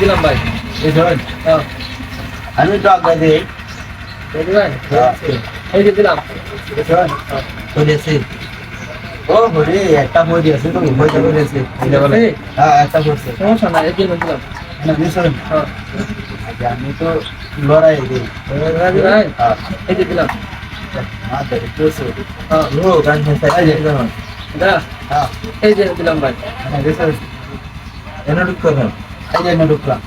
দিলাম ভাই। এই ধর হ্যাঁ আমি তো আগে দিই এই যে ভাই এই যে দিলাম। ধর করেছে ও হরে একটা হয়ে গেছে তো হয়ে গেছে এটা বলে হ্যাঁ একটা করছে সমস্যা নাই এই যে দিলাম। না দিছেন হ্যাঁ আগে আমি তো লড়াই দিই রাজি ভাই হ্যাঁ এই যে দিলাম। মা ধরে করছে হ্যাঁ ও গান শেষ এই যে দা হ্যাঁ এই যে দিলাম ভাই। না দিছেন এনে ঢুক করেন এই যে এনে ঢুকলাম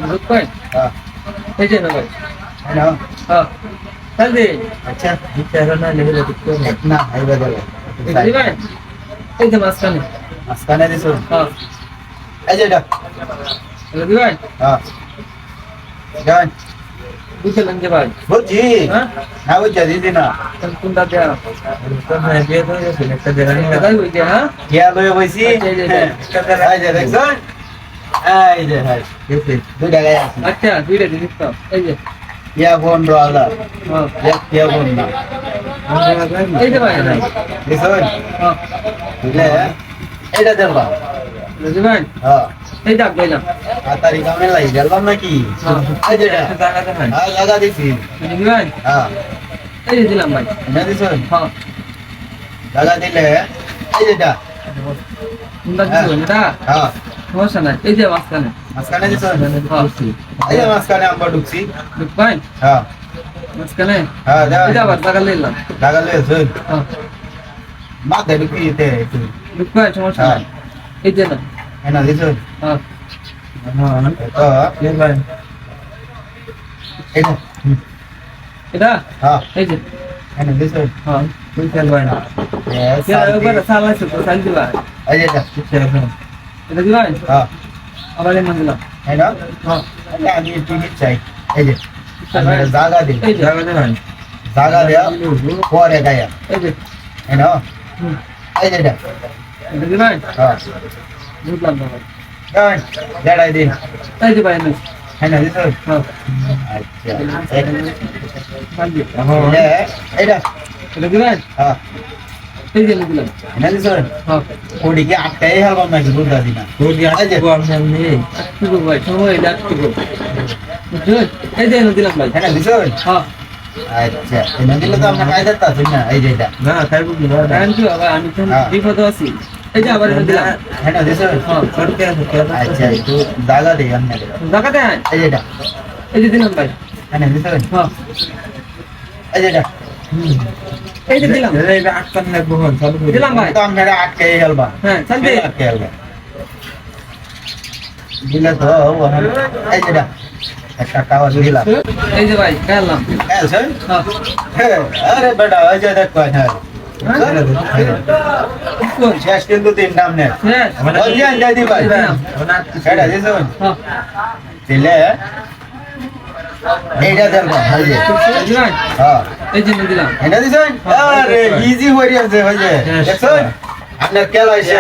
বুঝ পাই হ্যাঁ এই যে না ভাই। না হ্যাঁ চল দে আচ্ছা বিচার না লেগে ঢুক করেন না এই বদলে এই ভাই এই যে মাঝখানে। মাঝখানে দিছেন হ্যাঁ এই যে এটা রাজি ভাই হ্যাঁ গান বুঝলেন যে ভাই। বুঝছি হ্যাঁ না বুঝছি দিদি না কোনটা দেয়া তো হ্যাঁ বিয়ে তো গেছে একটা জায়গা দাদাই হইছে হ্যাঁ গিয়া লয়ে বইছি এই যে, এই যে। এই যে দেখছেন এই যে হ্যাঁ গেছে দুই জায়গায় আছে আচ্ছা দুইটা জিনিস তো এই যে ইয়া বোন রালা হ্যাঁ ইয়া বোন না এই যে ভাই দেখছেন হ্যাঁ বুঝলে এটা দেখবা রাজি ভাই হ্যাঁ এই ডাক দিলাম। তারিখ আমি লাগি গেলাম নাকি এই যে এটা হ্যাঁ জায়গা দিছি রাজি ভাই হ্যাঁ এই যে দিলাম ভাই। না দিছেন হ্যাঁ জায়গা দিলে এই যে এটা কোনটা দিছো এটা হ্যাঁ সমস্যা নাই এই যে মাঝখানে। মাঝখানে দিছেন হ্যাঁ এই যে মাঝখানে আমরা ঢুকছি বুঝ পাই হ্যাঁ মাঝখানে হ্ঁ এটা আবার টাকা নিলাম। জায়গা লয়েছেন হ্যাঁ মাথা ঢুকিয়েতে বুঝ পাই সমস্যা নাই এই যে না। এনা দিছেন হ্যাঁ তো এটা এটা হ্যাঁ এই যে এনা দিছেন হ্যাঁ তুই খেলবাই না Yes, এবার সালাইছো তো সাইল দিবা এই যে এটা এটা দিবাই হ্যাঁ আবার এমন দিলাম। এনা হ্যাঁ এটা আমি টিকিট চাই এই যে আমি জায়গা দিই এই যে জায়গা দেয়া পরে গায়া এই যে এনা হুম এই যে এটা এটা দিবাই হ্যাঁ বুঝলাম না ভাই। গান জড়াই দিন এই যে ভাই এনে এনা দিছেন হ্যাঁ আচ্ছা সাইল দি এটা এটা দিবাই হ্যাঁ এই যে এনে দিলাম। এনা দিছেন হ্যাঁ ওদিকে আটটাই হালবাম নাকি বুঝা দিনা এই যে কি গো ভাই সময় এটা কি গো বুঝলেন এই যে এনে দিলাম ভাই। এনা দিছেন হ্যাঁ আচ্ছা এনা দিলে তো আমরা কায়দা আছি না এই যে এটা না খাইবো কি আমি কি বাবা আমি তো হ্যাঁ। বিপদ আছি এই যে আবার এনে দিলাম। এনা দিছেন হ্যাঁ আচ্ছা একটু জায়গা দিই আমি টাকা দেন এই যে এটা এই যে দিলাম ভাই। এনা দিছেন হ্যাঁ এই যে এটা এই যে দিলাম দিলাম ভাই। তো আমরা আটকাই গেলবা হ্যাঁ চাল দে আটকে গেলবা দিলে তো এই যে এটা একটা টাওয়ার দিলাম এই যে ভাই খেললাম। আছেন হ্যাঁ আরে বেটা এই যে দেখ কয় না কোন শেষ কিন্তু তিন নাম নে হ্যাঁ বলছি আনজাই দি ভাই এটা দিছেন হ্যাঁ দিলে এইটা দেখবা এই যে এই যে ভাই হ্যাঁ এই যে এনে দিলাম। এটা দিছেন আরে ইজি হয়ে গেছে ভাই দেখছেন আপনার কেলা এসে